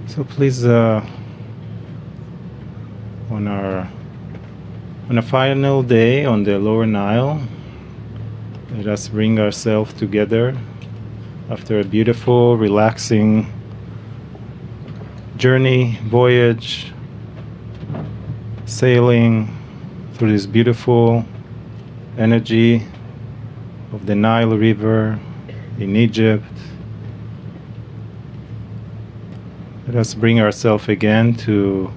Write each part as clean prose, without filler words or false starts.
So please, on a final day on the Lower Nile, let us bring ourselves together after a beautiful, relaxing journey, voyage, sailing through this beautiful energy of the Nile River in Egypt. Let us bring ourselves again to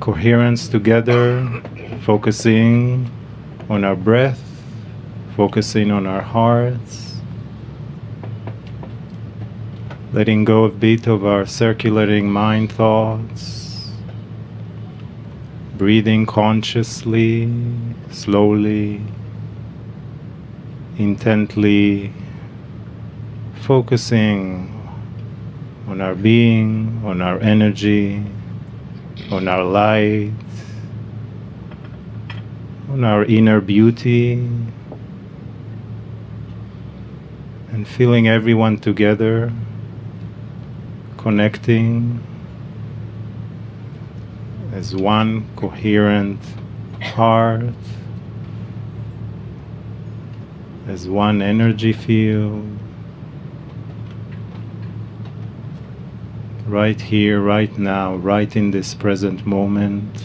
coherence together, focusing on our breath, focusing on our hearts, letting go a bit of our circulating mind thoughts, breathing consciously, slowly, intently, focusing on our being, on our energy, on our light, on our inner beauty, and feeling everyone together, connecting as one coherent heart, as one energy field, right here, right now, right in this present moment,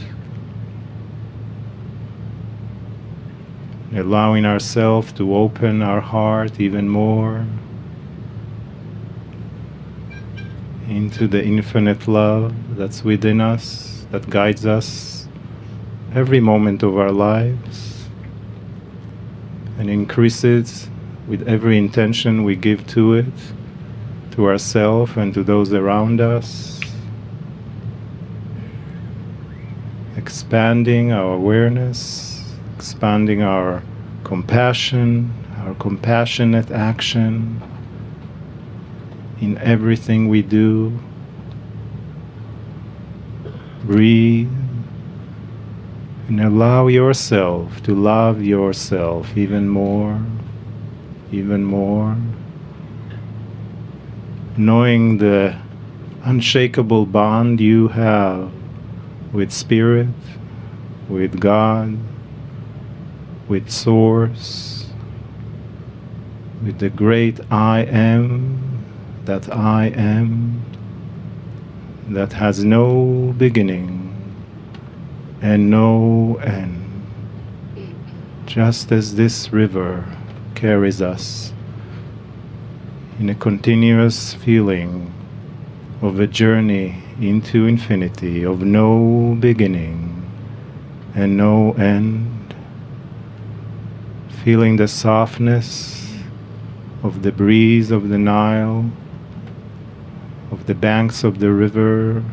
allowing ourselves to open our heart even more into the infinite love that's within us, that guides us every moment of our lives and increases with every intention we give to it, to ourselves and to those around us, expanding our awareness, expanding our compassion, our compassionate action in everything we do. Breathe and allow yourself to love yourself even more, knowing the unshakable bond you have with Spirit, with God, with Source, with the great I Am, that has no beginning and no end, just as this river carries us in a continuous feeling of a journey into infinity, of no beginning and no end, feeling the softness of the breeze of the Nile, of the banks of the river,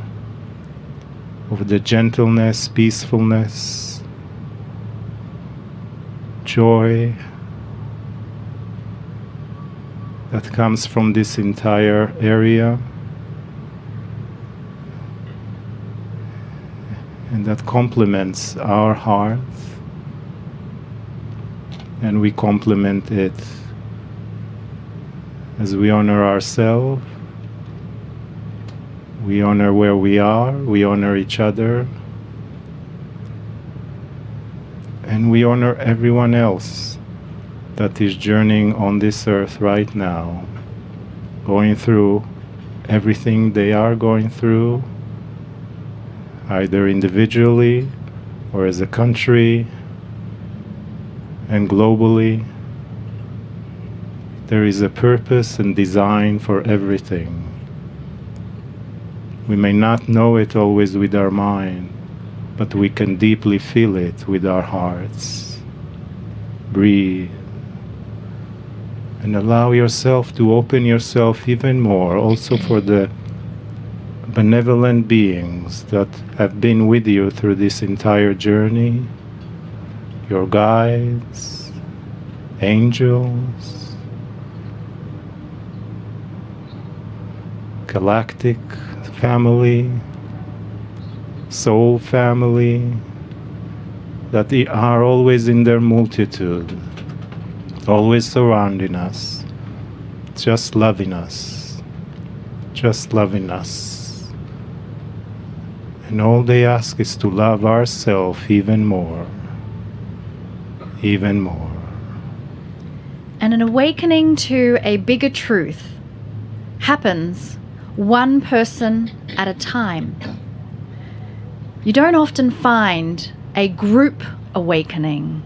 of the gentleness, peacefulness, joy that comes from this entire area and that complements our heart, and we complement it as we honor ourselves, we honor where we are, we honor each other, and we honor everyone else that is journeying on this earth right now, going through everything they are going through, either individually or as a country and globally. There is a purpose and design for everything. We may not know it always with our mind, but we can deeply feel it with our hearts. Breathe. And allow yourself to open yourself even more, also for the benevolent beings that have been with you through this entire journey, your guides, angels, galactic family, soul family, that they are always in their multitude, always surrounding us, just loving us, And all they ask is to love ourselves even more. Even more. And an awakening to a bigger truth happens one person at a time. You don't often find a group awakening.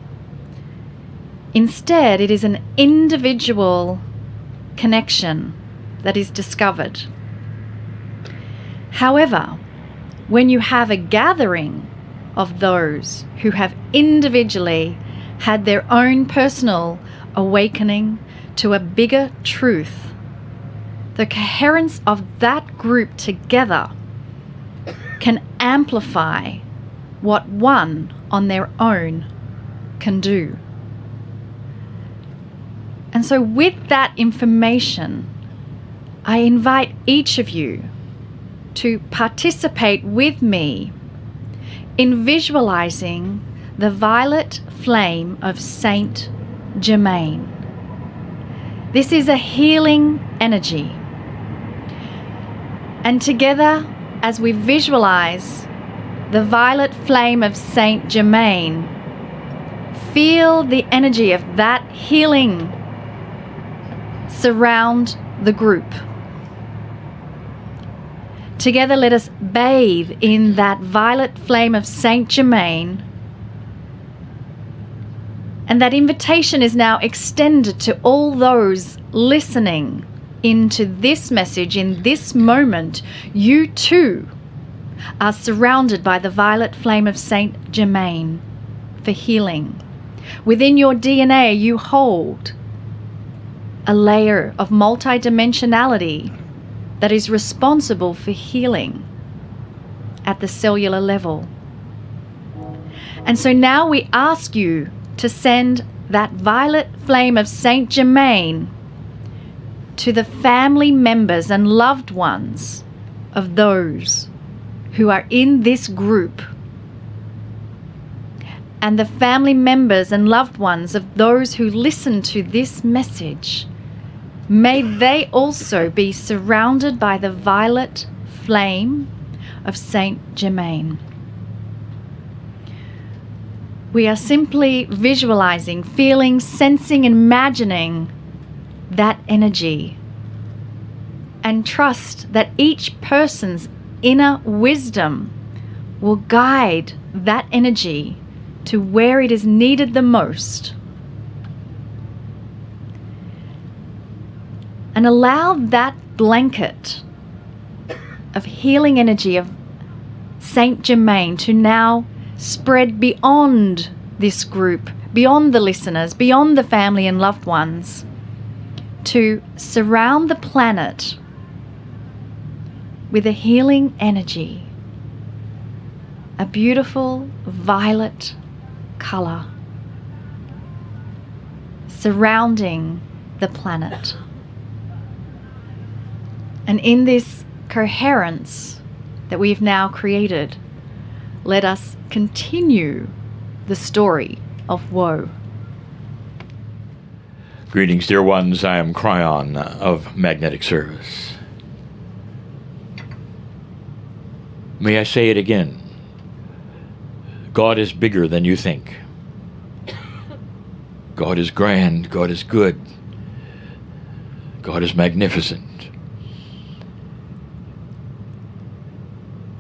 Instead, it is an individual connection that is discovered. However, when you have a gathering of those who have individually had their own personal awakening to a bigger truth, the coherence of that group together can amplify what one on their own can do. And so with that information, I invite each of you to participate with me in visualizing the violet flame of Saint Germain. This is a healing energy. And together, as we visualize the violet flame of Saint Germain, feel the energy of that healing surround the group. Together, let us bathe in that violet flame of Saint Germain. And that invitation is now extended to all those listening into this message in this moment. You too are surrounded by the violet flame of Saint Germain for healing. Within your DNA, you hold a layer of multidimensionality that is responsible for healing at the cellular level. And so now we ask you to send that violet flame of Saint Germain to the family members and loved ones of those who are in this group, and the family members and loved ones of those who listen to this message. May they also be surrounded by the violet flame of Saint Germain. We are simply visualizing, feeling, sensing, and imagining that energy, and trust that each person's inner wisdom will guide that energy to where it is needed the most. And allow that blanket of healing energy of Saint Germain to now spread beyond this group, beyond the listeners, beyond the family and loved ones, to surround the planet with a healing energy, a beautiful violet color surrounding the planet. And in this coherence that we've now created, let us continue the story of woe. Greetings, dear ones. I am Kryon of Magnetic Service. May I say it again? God is bigger than you think. God is grand. God is good. God is magnificent.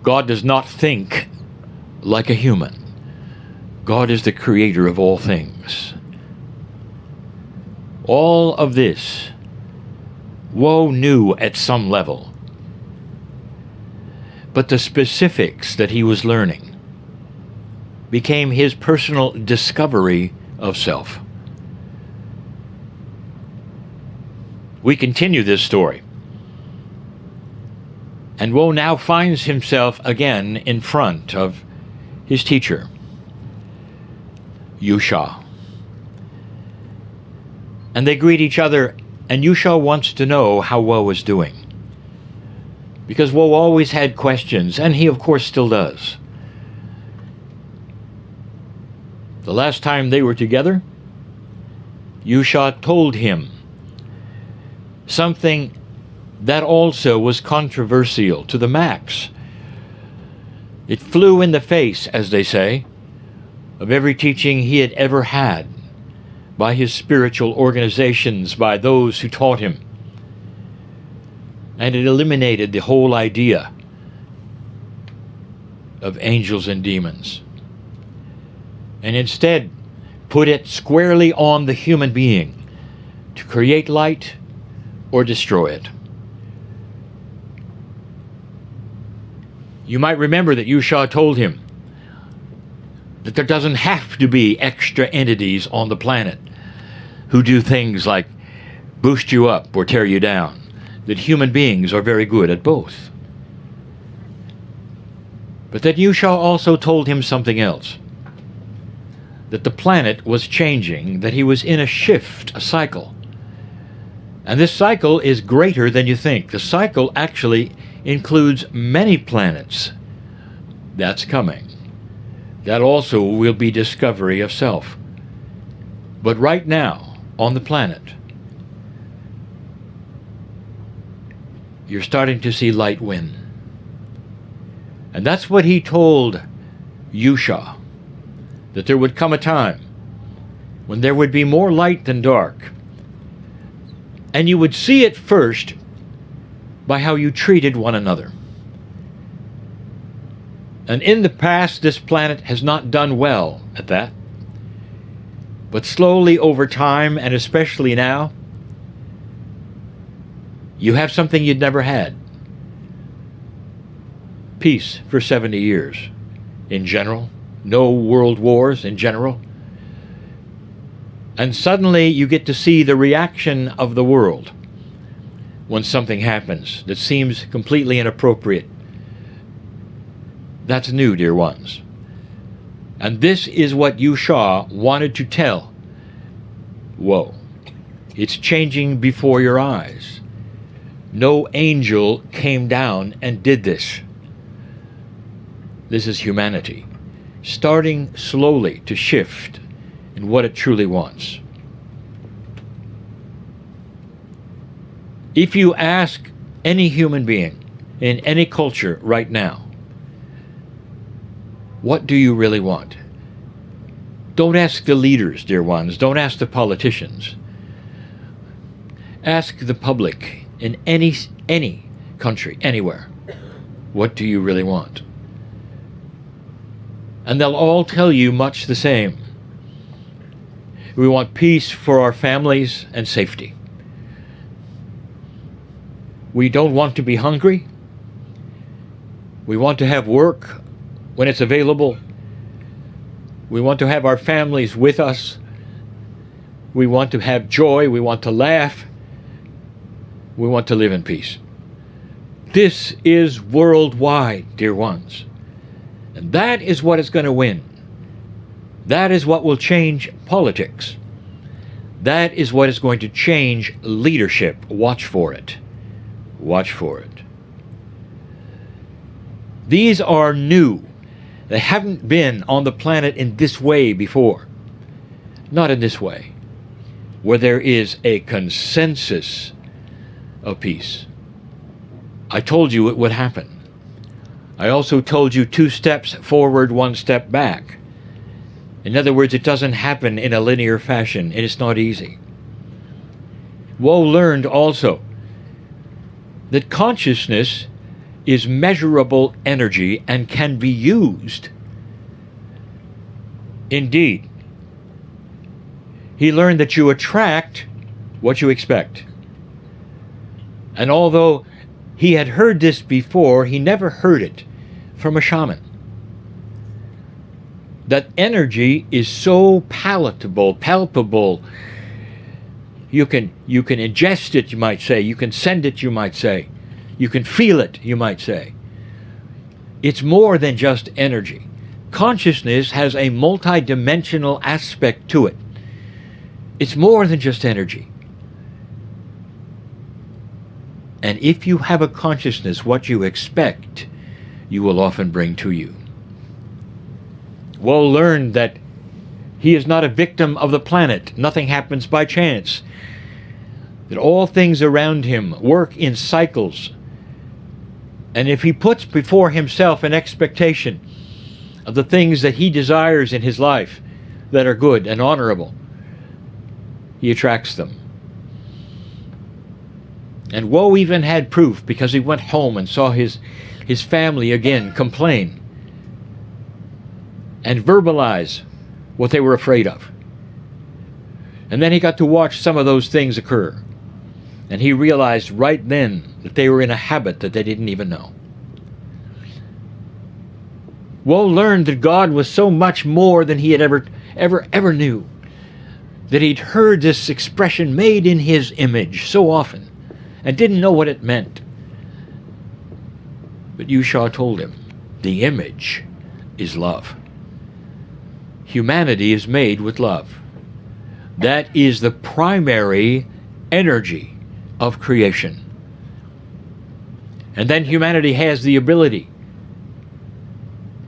God does not think like a human. God is the creator of all things. All of this, woe knew at some level. But the specifics that he was learning became his personal discovery of self. We continue this story. And woe now finds himself again in front of his teacher, Yusha. And they greet each other, and Yusha wants to know how woe is doing. Because woe always had questions, and he of course still does. The last time they were together, Yusha told him something that also was controversial to the max. It flew in the face, as they say, of every teaching he had ever had, by his spiritual organizations, by those who taught him. And it eliminated the whole idea of angels and demons, and instead put it squarely on the human being to create light or destroy it. You might remember that Yusha told him that there doesn't have to be extra entities on the planet who do things like boost you up or tear you down, that human beings are very good at both. But then Yusha also told him something else, that the planet was changing, that he was in a shift, a cycle. And this cycle is greater than you think. The cycle actually includes many planets. That's coming. That also will be discovery of self. But right now, on the planet, you're starting to see light win. And that's what he told Yusha, that there would come a time when there would be more light than dark. And you would see it first by how you treated one another. And in the past, this planet has not done well at that. But slowly over time, and especially now, you have something you'd never had. Peace for 70 years in general. No world wars in general. And suddenly you get to see the reaction of the world when something happens that seems completely inappropriate. That's new, dear ones. And this is what Yusha wanted to tell. Whoa, it's changing before your eyes. No angel came down and did this. This is humanity, starting slowly to shift in what it truly wants. If you ask any human being in any culture right now, what do you really want? Don't ask the leaders, dear ones. Don't ask the politicians. Ask the public in any country, anywhere. What do you really want? And they'll all tell you much the same. We want peace for our families and safety. We don't want to be hungry. We want to have work when it's available. We want to have our families with us. We want to have joy. We want to laugh. We want to live in peace. This is worldwide, dear ones. And that is what is going to win. That is what will change politics. That is what is going to change leadership. Watch for it. Watch for it. These are new. They haven't been on the planet in this way before. Not in this way, where there is a consensus of peace. I told you it would happen. I also told you 2 steps forward, 1 step back. In other words, it doesn't happen in a linear fashion, and it's not easy. Woe learned also that consciousness is measurable energy and can be used. Indeed, he learned that you attract what you expect. And although he had heard this before, he never heard it from a shaman. That energy is so palatable, palpable. You can ingest it, you might say. You can send it, you might say. You can feel it, you might say. It's more than just energy. Consciousness has a multidimensional aspect to it. It's more than just energy. And if you have a consciousness, what you expect, you will often bring to you. Woe learned that he is not a victim of the planet. Nothing happens by chance. That all things around him work in cycles. And if he puts before himself an expectation of the things that he desires in his life that are good and honorable, he attracts them. And Woe even had proof, because he went home and saw his family again complain and verbalize what they were afraid of. And then he got to watch some of those things occur. And he realized right then that they were in a habit that they didn't even know. Woe learned that God was so much more than he had ever knew. That he'd heard this expression, made in his image, so often, and didn't know what it meant. But Yusha told him, the image is love. Humanity is made with love. That is the primary energy of creation. And then humanity has the ability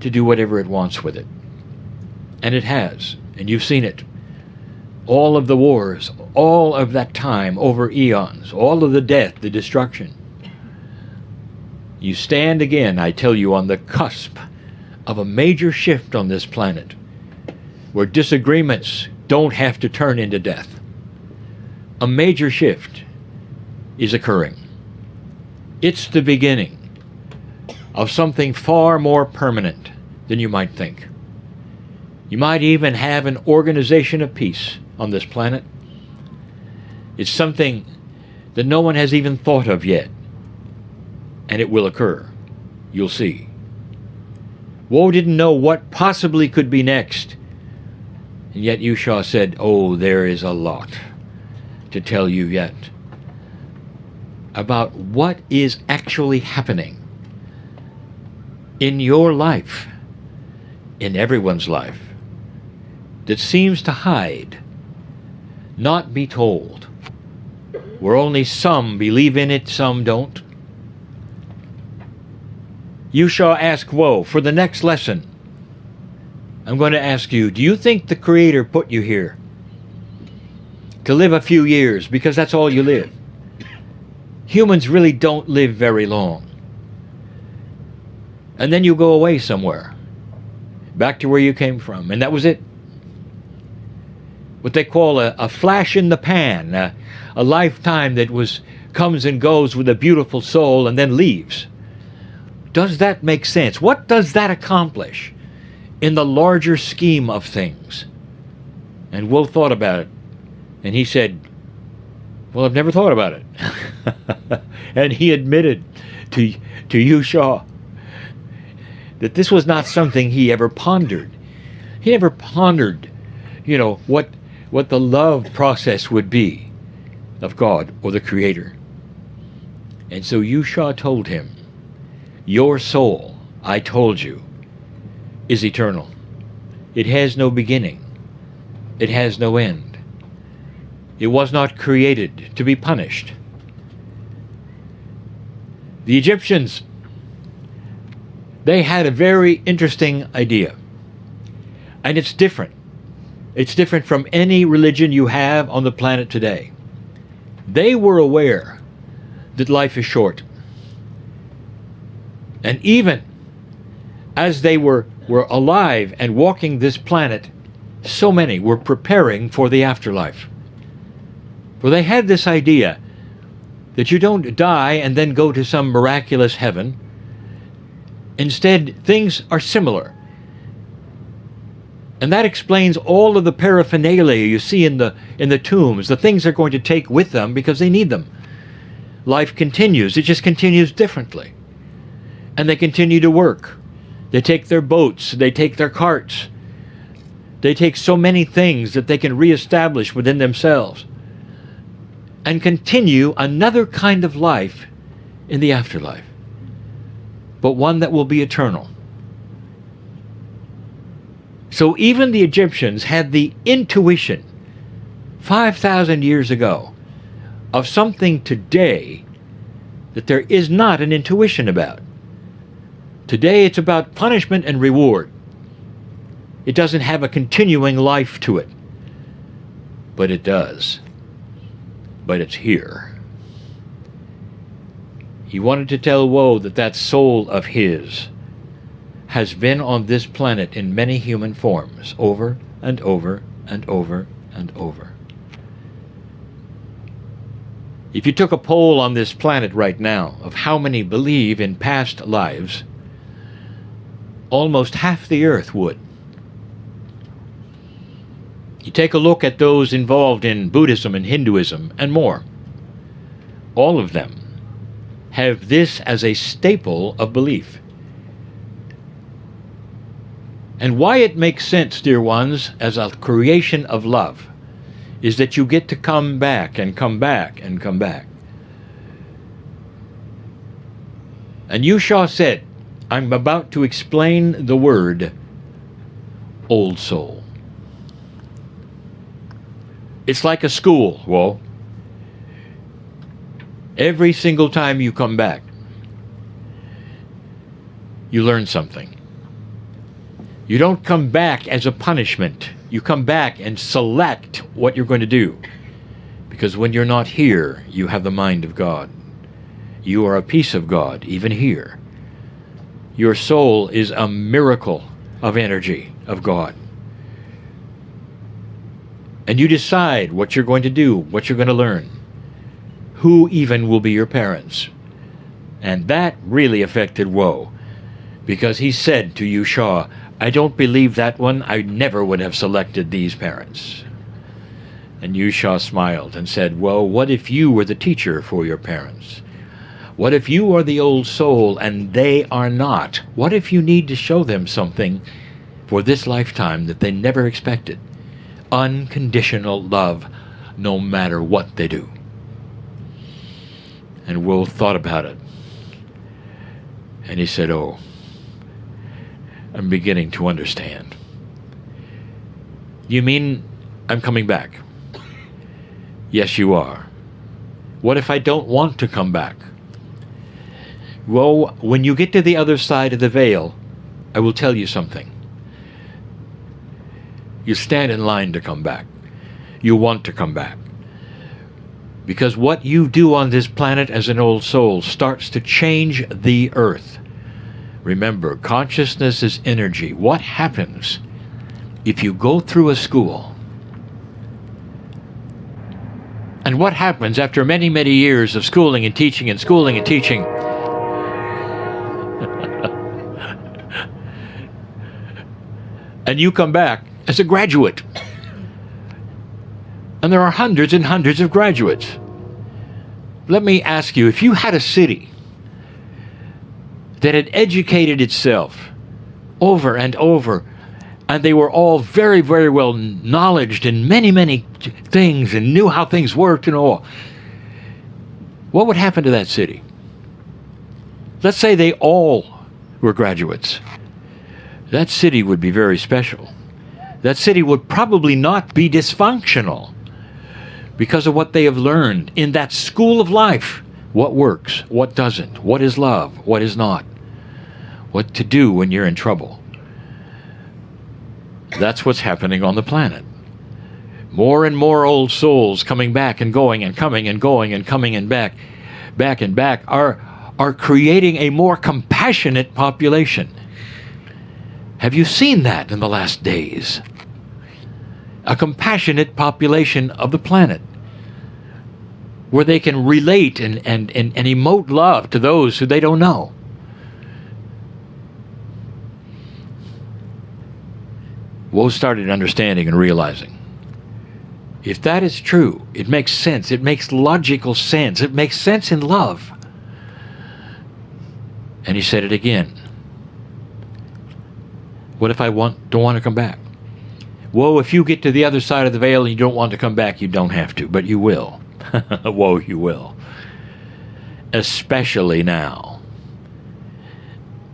to do whatever it wants with it. And it has. And you've seen it. All of the wars, all of that time over eons, all of the death, the destruction. You stand again, I tell you, on the cusp of a major shift on this planet, where disagreements don't have to turn into death. A major shift is occurring. It's the beginning of something far more permanent than you might think. You might even have an organization of peace on this planet. It's something that no one has even thought of yet. And it will occur. You'll see. Woe didn't know what possibly could be next. And yet Yusha said, oh, there is a lot to tell you yet about what is actually happening in your life, in everyone's life, that seems to hide, not be told, where only some believe in it, some don't. Yusha asked Woe, for the next lesson, I'm going to ask you, do you think the Creator put you here to live a few years because that's all you live? Humans really don't live very long. And then you go away somewhere, back to where you came from, and that was it. What they call a flash in the pan, a lifetime that comes and goes with a beautiful soul and then leaves. Does that make sense? What does that accomplish in the larger scheme of things? And Woe thought about it, and he said, well, I've never thought about it. And he admitted to Yusha that this was not something he ever pondered. He never pondered, what the love process would be of God or the Creator. And so Yusha told him, your soul, I told you, is eternal. It has no beginning. It has no end. It was not created to be punished. The Egyptians, they had a very interesting idea. And it's different. It's different from any religion you have on the planet today. They were aware that life is short. And even as they were alive and walking this planet, so many were preparing for the afterlife. For they had this idea that you don't die and then go to some miraculous heaven. Instead, things are similar. And that explains all of the paraphernalia you see in the tombs, the things they're going to take with them because they need them. Life continues. It just continues differently. And they continue to work. They take their boats. They take their carts. They take so many things that they can reestablish within themselves and continue another kind of life in the afterlife, but one that will be eternal. So even the Egyptians had the intuition 5,000 years ago of something today that there is not an intuition about. Today it's about punishment and reward. It doesn't have a continuing life to it. But it does. But it's here. He wanted to tell Woe that that soul of his has been on this planet in many human forms, over and over and over and over. If you took a poll on this planet right now of how many believe in past lives, almost half the earth would. You take a look at those involved in Buddhism and Hinduism and more. All of them have this as a staple of belief. And why it makes sense, dear ones, as a creation of love, is that you get to come back and come back and come back. And Yusha said, I'm about to explain the word old soul. It's like a school, Woe. Every single time you come back, you learn something. You don't come back as a punishment. You come back and select what you're going to do. Because when you're not here, you have the mind of God. You are a piece of God, even here. Your soul is a miracle of energy of God. And you decide what you're going to do, what you're going to learn. Who even will be your parents? And that really affected Woe. Because he said to Yusha, I don't believe that one. I never would have selected these parents. And Yusha smiled and said, well, what if you were the teacher for your parents? What if you are the old soul and they are not? What if you need to show them something for this lifetime that they never expected? Unconditional love, no matter what they do. And Will thought about it. And he said, oh, I'm beginning to understand. You mean I'm coming back? Yes, you are. What if I don't want to come back? Well, when you get to the other side of the veil, I will tell you something. You stand in line to come back. You want to come back. Because what you do on this planet as an old soul starts to change the earth. Remember, consciousness is energy. What happens if you go through a school? And what happens after many, many years of schooling and teaching and schooling and teaching? And you come back as a graduate. And there are hundreds and hundreds of graduates. Let me ask you, if you had a city that had educated itself over and over, and they were all very, very well knowledged in many, many things and knew how things worked and all, what would happen to that city? Let's say they all were graduates. That city would be very special. That city would probably not be dysfunctional because of what they have learned in that school of life. What works, what doesn't, what is love, what is not, what to do when you're in trouble. That's what's happening on the planet. More and more old souls coming back and going and coming and going and coming and back and back are creating a more compassionate population. Have you seen that in the last days? A compassionate population of the planet, where they can relate and emote love to those who they don't know. Woe started understanding and realizing, if that is true, it makes sense. It makes logical sense. It makes sense in love. And he said it again. What if I don't want to come back? Woe, if you get to the other side of the veil and you don't want to come back, you don't have to, but you will. Woe, you will. Especially now.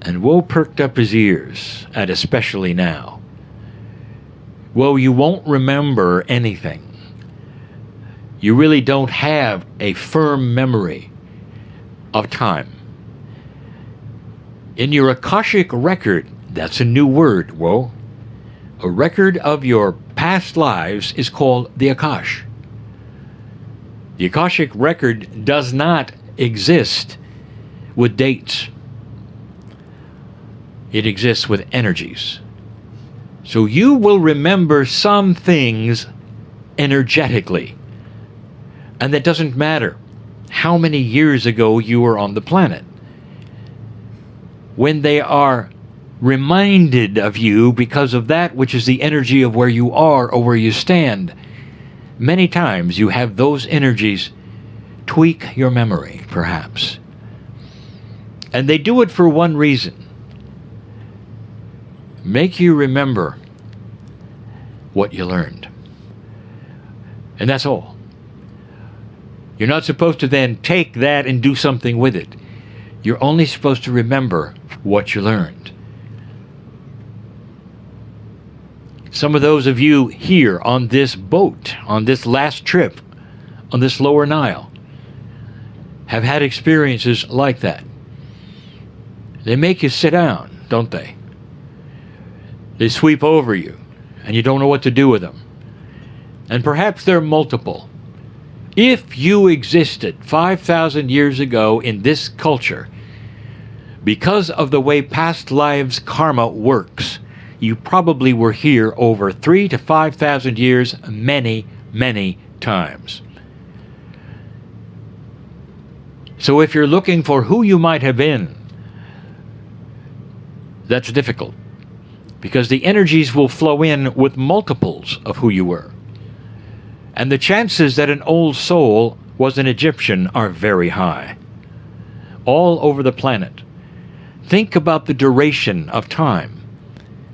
And Woe perked up his ears at especially now. Woe, you won't remember anything. You really don't have a firm memory of time. In your Akashic record, that's a new word, Woe. A record of your past lives is called the Akash. The Akashic record does not exist with dates. It exists with energies. So you will remember some things energetically. And that doesn't matter how many years ago you were on the planet. When they are reminded of you because of that which is the energy of where you are or where you stand, many times you have those energies tweak your memory, perhaps. And they do it for one reason: make you remember what you learned. And that's all. You're not supposed to then take that and do something with it. You're only supposed to remember what you learned. Some of those of you here on this boat, on this last trip, on this lower Nile, have had experiences like that. They make you sit down, don't they? They sweep over you, and you don't know what to do with them. And perhaps they're multiple. If you existed 5,000 years ago in this culture, because of the way past lives karma works, you probably were here over 3,000 to 5,000 years many, many times. So if you're looking for who you might have been, that's difficult, because the energies will flow in with multiples of who you were. And the chances that an old soul was an Egyptian are very high. All over the planet. Think about the duration of time.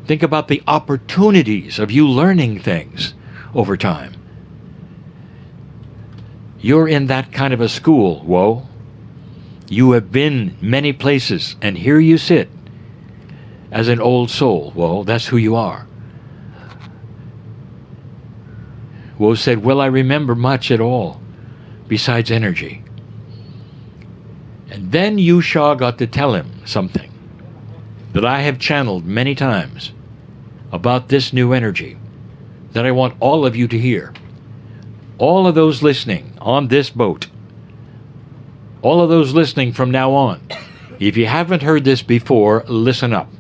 Think about the opportunities of you learning things over time. You're in that kind of a school, whoa. You have been many places, and here you sit as an old soul. Well, that's who you are. Woe said, will I remember much at all besides energy? And then Yusha got to tell him something that I have channeled many times about this new energy that I want all of you to hear. All of those listening on this boat, all of those listening from now on, if you haven't heard this before, listen up.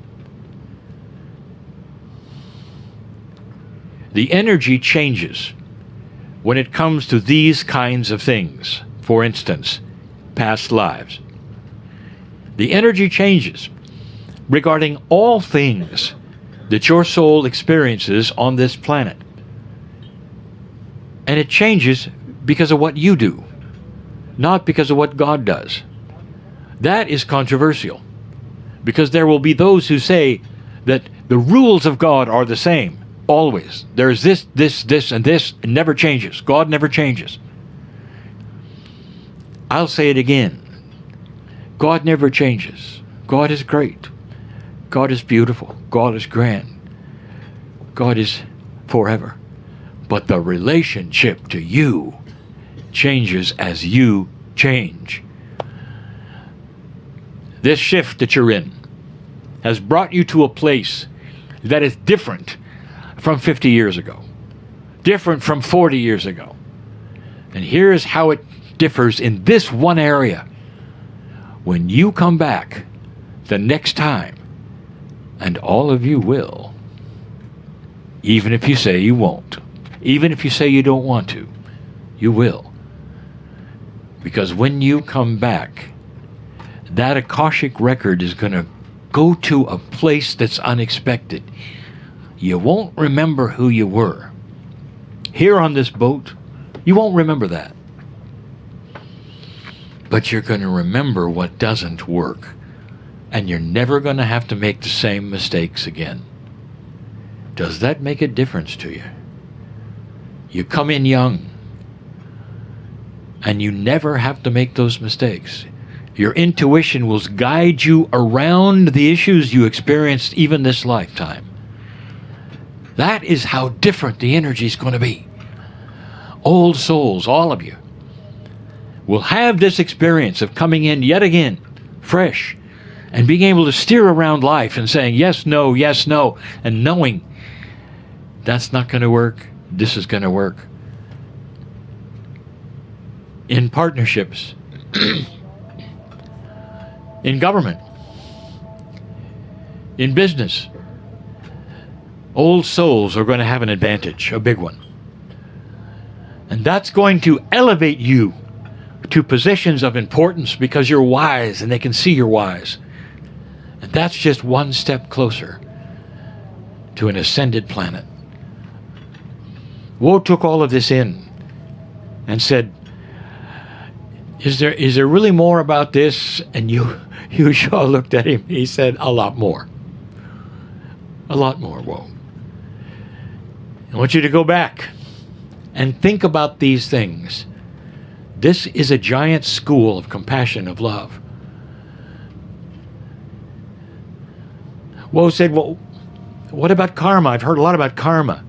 The energy changes when it comes to these kinds of things. For instance, past lives. The energy changes regarding all things that your soul experiences on this planet. And it changes because of what you do, not because of what God does. That is controversial, because there will be those who say that the rules of God are the same, always. There is this, and this. It never changes. God never changes. I'll say it again. God never changes. God is great. God is beautiful. God is grand. God is forever. But the relationship to you changes as you change. This shift that you're in has brought you to a place that is different from 50 years ago, different from 40 years ago. And here's how it differs in this one area. When you come back the next time, and all of you will, even if you say you won't, even if you say you don't want to, you will. Because when you come back, that Akashic record is going to go to a place that's unexpected. You won't remember who you were. Here on this boat, you won't remember that. But you're going to remember what doesn't work. And you're never going to have to make the same mistakes again. Does that make a difference to you? You come in young, and you never have to make those mistakes. Your intuition will guide you around the issues you experienced even this lifetime. That is how different the energy is going to be. Old souls, all of you, will have this experience of coming in yet again, fresh, and being able to steer around life and saying yes, no, and knowing that's not going to work, this is going to work. In partnerships, in government, in business. Old souls are going to have an advantage, a big one. And that's going to elevate you to positions of importance because you're wise and they can see you're wise. And that's just one step closer to an ascended planet. Woe took all of this in and said, is there really more about this? And Yusha looked at him. He said, a lot more. A lot more, Woe. I want you to go back and think about these things. This is a giant school of compassion, of love. Woe said, well, what about karma? I've heard a lot about karma.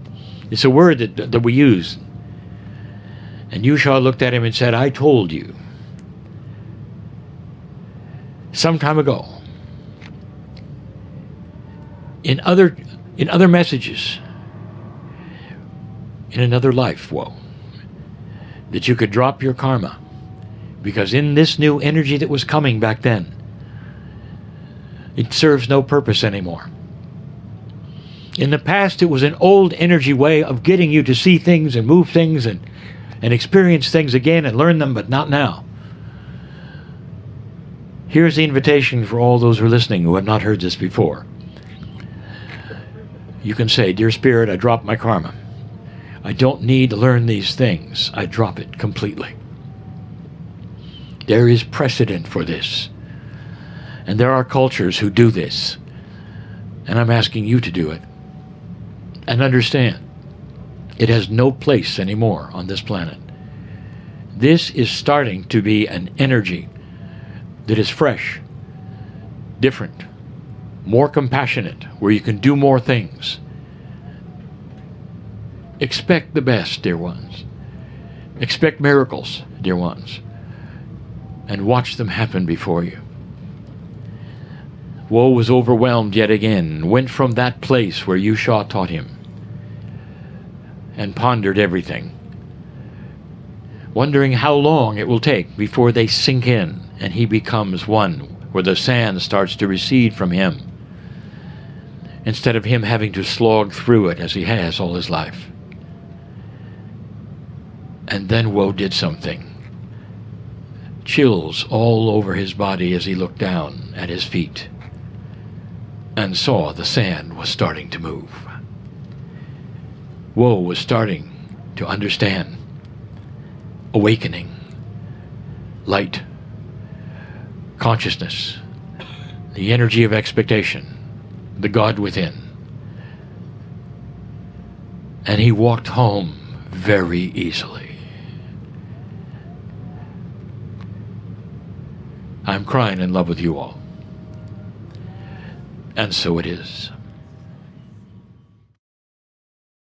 It's a word that we use. And Yusha looked at him and said, I told you some time ago in other messages, in another life, Woe, that you could drop your karma, because in this new energy that was coming back then, it serves no purpose anymore. In the past, it was an old energy way of getting you to see things and move things and experience things again and learn them, but not now. Here's the invitation for all those who are listening who have not heard this before. You can say, Dear Spirit, I drop my karma. I don't need to learn these things. I drop it completely. There is precedent for this. And there are cultures who do this. And I'm asking you to do it. And understand, it has no place anymore on this planet. This is starting to be an energy that is fresh, different, more compassionate, where you can do more things. Expect the best, dear ones. Expect miracles, dear ones. And watch them happen before you. Woe was overwhelmed yet again, went from that place where Yusha taught him, and pondered everything, wondering how long it will take before they sink in and he becomes one, where the sand starts to recede from him, instead of him having to slog through it as he has all his life. And then Woe did something. Chills all over his body as he looked down at his feet and saw the sand was starting to move. Woe was starting to understand. Awakening. Light. Consciousness. The energy of expectation. The God within. And he walked home very easily. I'm crying in love with you all. And so it is.